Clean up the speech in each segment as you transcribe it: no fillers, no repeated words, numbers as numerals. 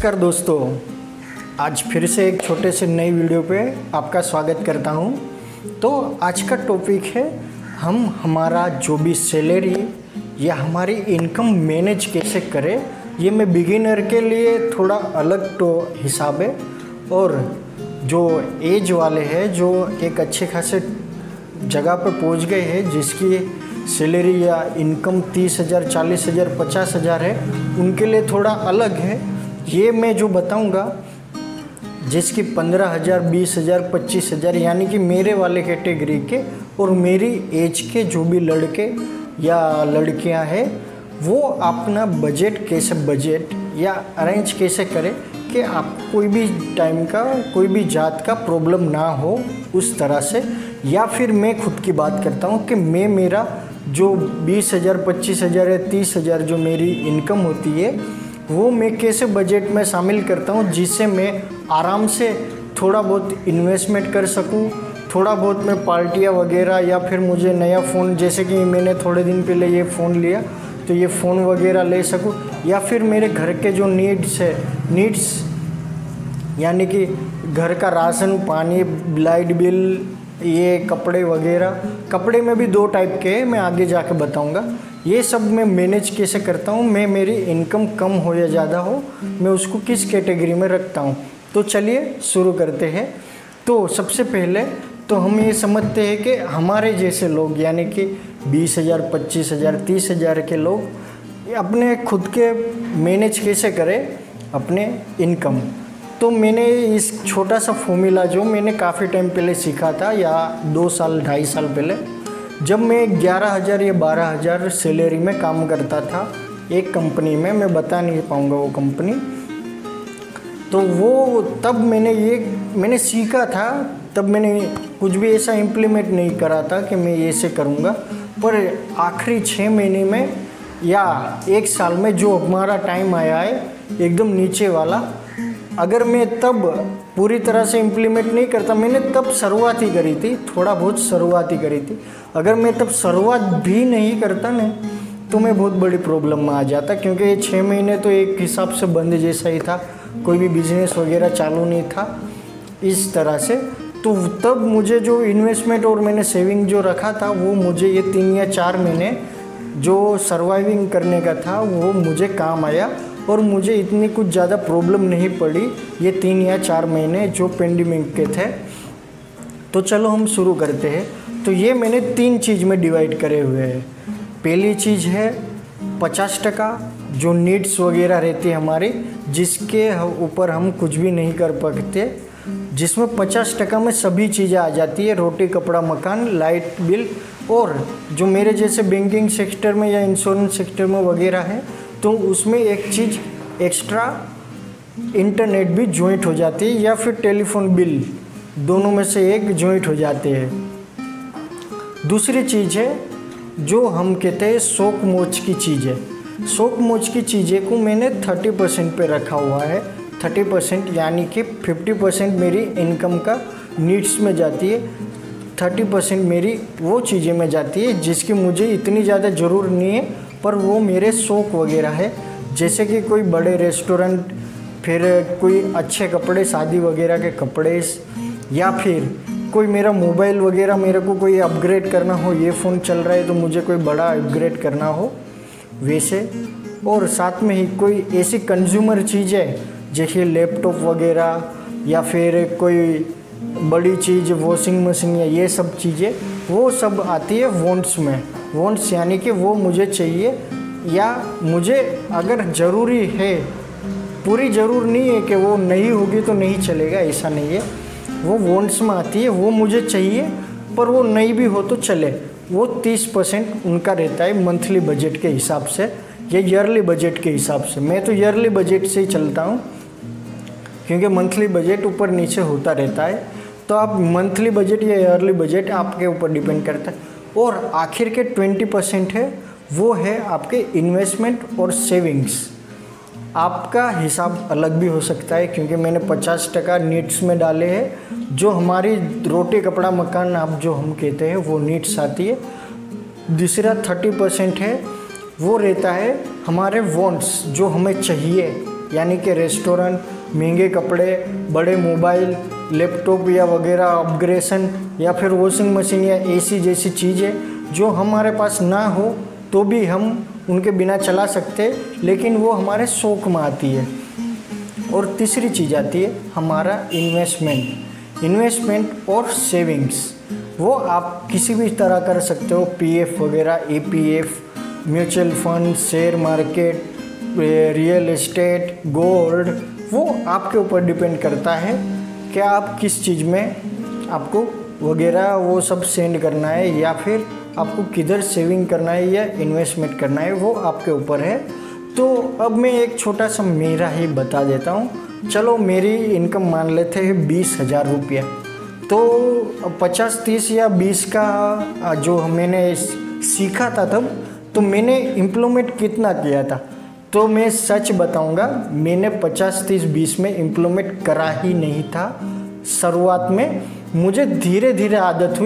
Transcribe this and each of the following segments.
नमस्कार दोस्तों, आज फिर से एक छोटे से नई वीडियो पे आपका स्वागत करता हूँ। तो आज का टॉपिक है हम हमारा जो भी सैलरी या हमारी इनकम मैनेज कैसे करें। ये मैं बिगिनर के लिए थोड़ा अलग तो हिसाब है, और जो एज वाले हैं जो एक अच्छे खासे जगह पर पहुँच गए हैं, जिसकी सैलरी या इनकम 30,000, 40,000, 50,000 है, उनके लिए थोड़ा अलग है। ये मैं जो बताऊंगा जिसकी 15,000, 20,000, 25,000 यानी कि मेरे वाले कैटेगरी के और मेरी एज के जो भी लड़के या लड़कियां हैं, वो अपना बजट या अरेंज कैसे करें कि आपको कोई भी टाइम का, कोई भी जात का प्रॉब्लम ना हो उस तरह से। या फिर मैं खुद की बात करता हूँ कि मेरा जो 20,000, 25,000 या 30,000 जो मेरी इनकम होती है, वो मैं कैसे बजट में शामिल करता हूँ, जिससे मैं आराम से थोड़ा बहुत इन्वेस्टमेंट कर सकूँ, थोड़ा बहुत मैं पार्टियाँ वगैरह, या फिर मुझे नया फ़ोन, जैसे कि मैंने थोड़े दिन पहले ये फ़ोन लिया, तो ये फ़ोन वगैरह ले सकूँ। या फिर मेरे घर के जो नीड्स यानी कि घर का राशन पानी, लाइट बिल, ये कपड़े वगैरह। कपड़े में भी 2 टाइप के हैं, मैं आगे जाके बताऊंगा। ये सब मैं मैनेज कैसे करता हूँ, मैं मेरी इनकम कम हो या ज़्यादा हो, मैं उसको किस कैटेगरी में रखता हूँ। तो चलिए शुरू करते हैं। तो सबसे पहले तो हम ये समझते हैं कि हमारे जैसे लोग यानी कि 20,000, 25,000, 30,000 के लोग अपने खुद के मैनेज कैसे करें अपने इनकम। तो मैंने इस छोटा सा फॉर्मूला जो मैंने काफ़ी टाइम पहले सीखा था, या 2 साल 2.5 साल पहले, जब मैं 11,000 या 12,000 सैलरी में काम करता था एक कंपनी में, मैं बता नहीं पाऊँगा वो कंपनी। तो वो तब मैंने सीखा था, तब मैंने कुछ भी ऐसा इम्प्लीमेंट नहीं करा था कि मैं ऐसे करूँगा। पर आखिरी 6 महीने में या 1 साल में जो हमारा टाइम आया है एकदम नीचे वाला, अगर मैं तब पूरी तरह से इम्प्लीमेंट नहीं करता, मैंने तब शुरुआत ही करी थी, थोड़ा बहुत शुरुआत ही करी थी। अगर मैं तब शुरुआत भी नहीं करता ना, तो मैं बहुत बड़ी प्रॉब्लम में आ जाता, क्योंकि ये 6 महीने तो एक हिसाब से बंद जैसा ही था, कोई भी बिजनेस वगैरह चालू नहीं था इस तरह से। तो तब मुझे जो इन्वेस्टमेंट और मैंने सेविंग जो रखा था, वो मुझे ये 3 या 4 महीने जो सर्वाइविंग करने का था, वो मुझे काम आया, और मुझे इतनी कुछ ज़्यादा प्रॉब्लम नहीं पड़ी ये 3 या 4 महीने जो पेंडेमिक के थे। तो चलो हम शुरू करते हैं। तो ये मैंने 3 चीज़ में डिवाइड करे हुए हैं। पहली चीज़ है 50% जो नीड्स वगैरह रहती है हमारी, जिसके ऊपर हम कुछ भी नहीं कर पाते, जिसमें 50% में सभी चीज़ें आ जाती है, रोटी कपड़ा मकान, लाइट बिल। और जो मेरे जैसे बैंकिंग सेक्टर में या इंश्योरेंस सेक्टर में वगैरह है, तो उसमें एक चीज़ एक्स्ट्रा इंटरनेट भी जॉइंट हो जाती है, या फिर टेलीफोन बिल, दोनों में से एक जॉइंट हो जाते हैं। दूसरी चीज़ है जो हम कहते हैं शौक मौज की चीज़ें। शौक मौज की चीज़ें को मैंने 30% पे रखा हुआ है। 30% यानी कि 50% मेरी इनकम का नीड्स में जाती है, 30% मेरी वो चीज़ें में जाती है जिसकी मुझे इतनी ज़्यादा ज़रूर नहीं है, पर वो मेरे शौक वगैरह है, जैसे कि कोई बड़े रेस्टोरेंट, फिर कोई अच्छे कपड़े, शादी वगैरह के कपड़े, या फिर कोई मेरा मोबाइल वगैरह, मेरे को कोई अपग्रेड करना हो, ये फ़ोन चल रहा है तो मुझे कोई बड़ा अपग्रेड करना हो वैसे। और साथ में ही कोई ऐसी कंज्यूमर चीज़ें जैसे लैपटॉप वगैरह, या फिर कोई बड़ी चीज़ वॉशिंग मशीन, या ये सब चीज़ें, वो सब आती है वॉन्ट्स में। वॉन्ट्स यानी कि वो मुझे चाहिए, या मुझे अगर ज़रूरी है, पूरी ज़रूर नहीं है कि वो नहीं होगी तो नहीं चलेगा, ऐसा नहीं है। वो वॉन्ट्स में आती है, वो मुझे चाहिए, पर वो नहीं भी हो तो चले। वो 30% उनका रहता है मंथली बजट के हिसाब से या ईयरली बजट के हिसाब से। मैं तो ईयरली बजट से ही चलता हूँ, क्योंकि मंथली बजट ऊपर नीचे होता रहता है। तो आप मंथली बजट या ईयरली बजट आपके ऊपर डिपेंड करता है। और आखिर के 20% है, वो है आपके इन्वेस्टमेंट और सेविंग्स। आपका हिसाब अलग भी हो सकता है, क्योंकि मैंने 50% नीड्स में डाले हैं, जो हमारी रोटी कपड़ा मकान आप जो हम कहते हैं वो नीड्स आती है। दूसरा 30% है, वो रहता है हमारे वांट्स, जो हमें चाहिए, यानी कि रेस्टोरेंट, महंगे कपड़े, बड़े मोबाइल, लैपटॉप या वगैरह अपग्रेडेशन, या फिर वॉशिंग मशीन या एसी जैसी चीज़ें जो हमारे पास ना हो तो भी हम उनके बिना चला सकते, लेकिन वो हमारे शौक में आती है। और तीसरी चीज़ आती है हमारा इन्वेस्टमेंट और सेविंग्स। वो आप किसी भी तरह कर सकते हो, पीएफ वगैरह, EPF, mutual fund, share market, real estate, gold, वो आपके ऊपर डिपेंड करता है कि आप किस चीज़ में आपको वगैरह वो सब सेंड करना है, या फिर आपको किधर सेविंग करना है या इन्वेस्टमेंट करना है, वो आपके ऊपर है। तो अब मैं एक छोटा सा मेरा ही बता देता हूँ। चलो मेरी इनकम मान लेते हैं 20,000 रुपया, तो 50, 30 या 20 का जो मैंने सीखा था तब, तो मैंने इम्प्लीमेंट कितना किया था, तो मैं सच बताऊंगा, मैंने 50, 30, 20 में इम्प्लीमेंट करा ही नहीं था। शुरुआत में मुझे धीरे धीरे आदत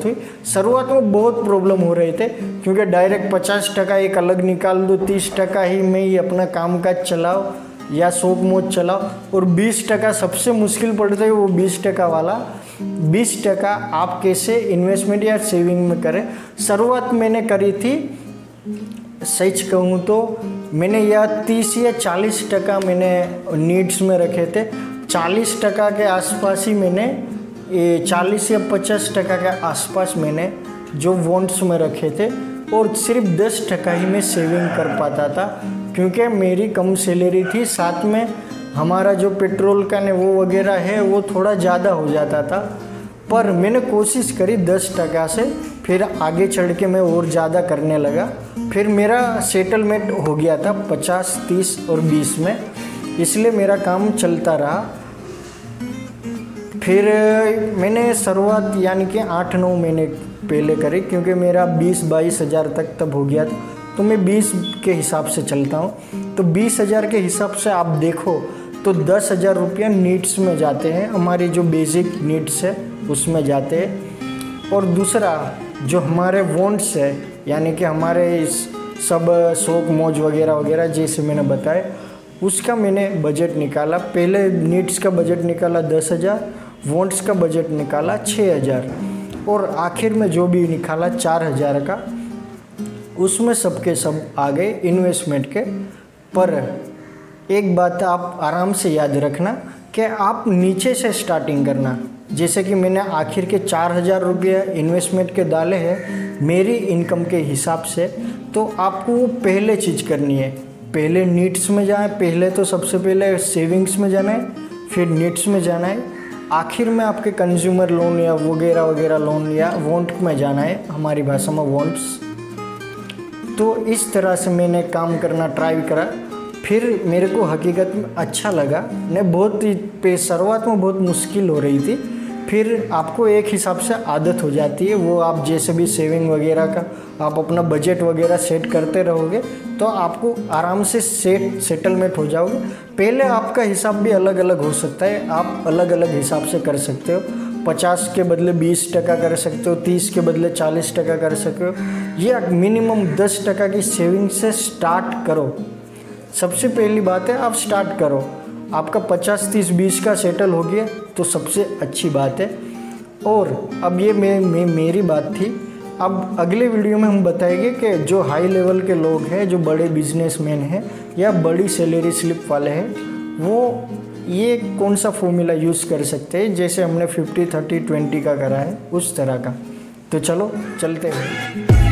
हुई। शुरुआत में बहुत प्रॉब्लम हो रहे थे, क्योंकि डायरेक्ट 50% एक अलग निकाल दो, 30% ही मैं ही अपना काम काज चलाओ या शौक मोज चलाओ, और 20% सबसे मुश्किल पड़ता है वो 20% वाला। 20% आप कैसे इन्वेस्टमेंट या सेविंग में करें। शुरुआत मैंने करी थी, सच कहूँ तो मैंने या 30 या 40% मैंने नीड्स में रखे थे। 40% के आसपास ही मैंने 40 या 50% के आसपास मैंने जो वॉन्ट्स में रखे थे, और सिर्फ 10% ही मैं सेविंग कर पाता था, क्योंकि मेरी कम सैलरी थी। साथ में हमारा जो पेट्रोल का ने वो वगैरह है वो थोड़ा ज़्यादा हो जाता था। पर मैंने कोशिश करी 10% से, फिर आगे चढ़ के मैं और ज़्यादा करने लगा। फिर मेरा सेटलमेंट हो गया था 50, 30 और 20 में, इसलिए मेरा काम चलता रहा। फिर मैंने शुरुआत यानी कि 8-9 महीने पहले करी, क्योंकि मेरा 20-22 हज़ार तक तब हो गया था, तो मैं 20 के हिसाब से चलता हूँ। तो 20,000 के हिसाब से आप देखो तो 10,000 रुपया नीड्स में जाते हैं, हमारी जो बेसिक नीड्स है उसमें जाते हैं। और दूसरा जो हमारे वॉन्ट्स है, यानी कि हमारे सब शौक मौज वगैरह वगैरह जैसे मैंने बताया, उसका मैंने बजट निकाला। पहले नीड्स का बजट निकाला 10,000, वॉन्ट्स का बजट निकाला 6,000, और आखिर में जो भी निकाला 4,000 का, उसमें सबके सब आ गए इन्वेस्टमेंट के। पर एक बात आप आराम से याद रखना कि आप नीचे से स्टार्टिंग करना। जैसे कि मैंने आखिर के 4,000 रुपये इन्वेस्टमेंट के डाले हैं मेरी इनकम के हिसाब से, तो आपको वो पहले चीज़ करनी है। पहले नीड्स में जाए, पहले तो सबसे पहले सेविंग्स में जाना है, फिर नीड्स में जाना है, आखिर में आपके कंज्यूमर लोन या वगैरह वगैरह लोन या वॉन्ट में जाना है, हमारी भाषा में वॉन्ट्स। तो इस तरह से मैंने काम करना ट्राई करा। फिर मेरे को हकीकत में अच्छा लगा। शुरुआत में बहुत मुश्किल हो रही थी, फिर आपको एक हिसाब से आदत हो जाती है। वो आप जैसे भी सेविंग वगैरह का आप अपना बजट वगैरह सेट करते रहोगे तो आपको आराम से सेटलमेंट हो जाओगे। पहले आपका हिसाब भी अलग अलग हो सकता है, आप अलग अलग हिसाब से कर सकते हो। 50 के बदले 20% कर सकते हो, 30 के बदले 40% कर सकते हो, या मिनिमम 10% की सेविंग से स्टार्ट करो। सबसे पहली बात है आप स्टार्ट करो। आपका 50, 30, 20 का सेटल हो गया तो सबसे अच्छी बात है। और अब ये मेरी बात थी। अब अगले वीडियो में हम बताएंगे कि जो हाई लेवल के लोग हैं, जो बड़े बिजनेसमैन हैं या बड़ी सैलरी स्लिप वाले हैं, वो ये कौन सा फॉर्मूला यूज़ कर सकते हैं, जैसे हमने 50, 30, 20 का करा है उस तरह का। तो चलो चलते हैं।